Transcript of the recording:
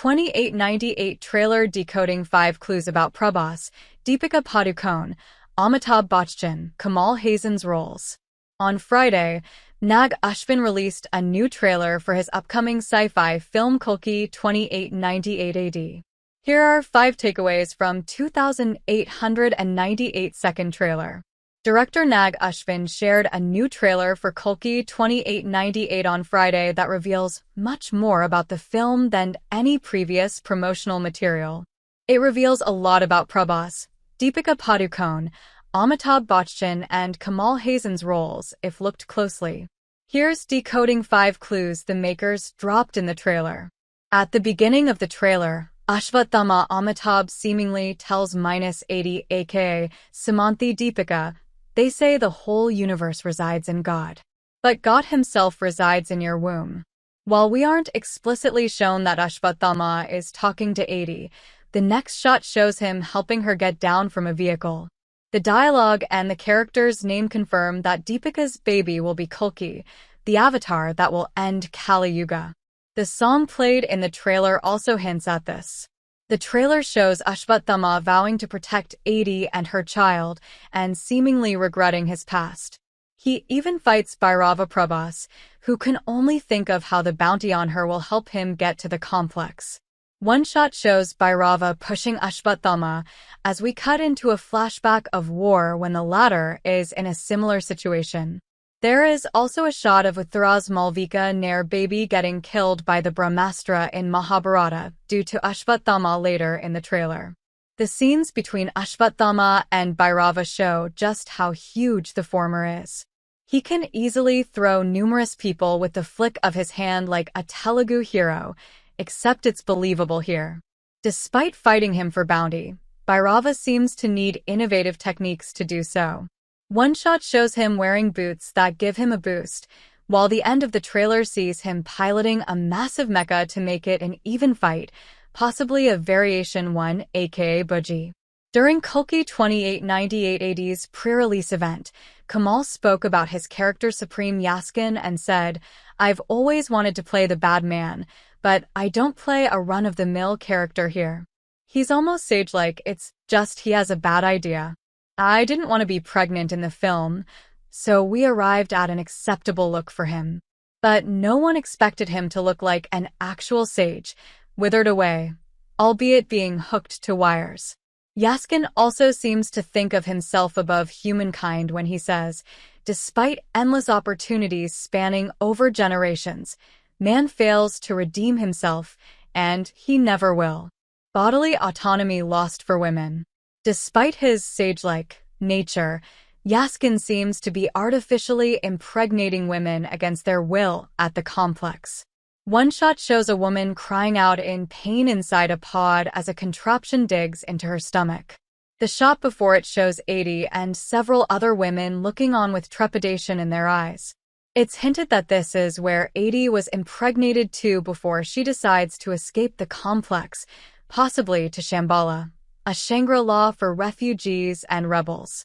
2898 trailer decoding 5 clues about Prabhas, Deepika Padukone, Amitabh Bachchan, Kamal Haasan's roles. On Friday, Nag Ashwin released a new trailer for his upcoming sci-fi film Kalki 2898 AD. Here are 5 takeaways from 2,898-second trailer. Director Nag Ashwin shared a new trailer for Kalki 2898 on Friday that reveals much more about the film than any previous promotional material. It reveals a lot about Prabhas, Deepika Padukone, Amitabh Bachchan, and Kamal Haasan's roles if looked closely. Here's decoding 5 clues the makers dropped in the trailer. At the beginning of the trailer, Ashwatthama Amitabh seemingly tells -80 aka Samanthi Deepika, they say the whole universe resides in God. But God himself resides in your womb. While we aren't explicitly shown that Ashwatthama is talking to 80, the next shot shows him helping her get down from a vehicle. The dialogue and the character's name confirm that Deepika's baby will be Kalki, the avatar that will end Kali Yuga. The song played in the trailer also hints at this. The trailer shows Ashwatthama vowing to protect 80 and her child, and seemingly regretting his past. He even fights Bhairava Prabhas, who can only think of how the bounty on her will help him get to the complex. One shot shows Bhairava pushing Ashwatthama as we cut into a flashback of war when the latter is in a similar situation. There is also a shot of Uttara's Malvika near baby getting killed by the Brahmastra in Mahabharata due to Ashwatthama later in the trailer. The scenes between Ashwatthama and Bhairava show just how huge the former is. He can easily throw numerous people with the flick of his hand like a Telugu hero, except it's believable here. Despite fighting him for bounty, Bhairava seems to need innovative techniques to do so. One shot shows him wearing boots that give him a boost, while the end of the trailer sees him piloting a massive mecha to make it an even fight, possibly a variation one, aka Bujji. During Kalki 2898 AD's pre-release event, Kamal spoke about his character Supreme Yaskin and said, "I've always wanted to play the bad man, but I don't play a run-of-the-mill character here. He's almost sage-like, it's just he has a bad idea. I didn't want to be pregnant in the film, so we arrived at an acceptable look for him. But no one expected him to look like an actual sage, withered away, albeit being hooked to wires." Yaskin also seems to think of himself above humankind when he says, "Despite endless opportunities spanning over generations, man fails to redeem himself, and he never will." Bodily autonomy lost for women. Despite his sage-like nature, Yaskin seems to be artificially impregnating women against their will at the complex. One shot shows a woman crying out in pain inside a pod as a contraption digs into her stomach. The shot before it shows 80 and several other women looking on with trepidation in their eyes. It's hinted that this is where 80 was impregnated to before she decides to escape the complex, possibly to Shambhala, a Shangri-La for refugees and rebels.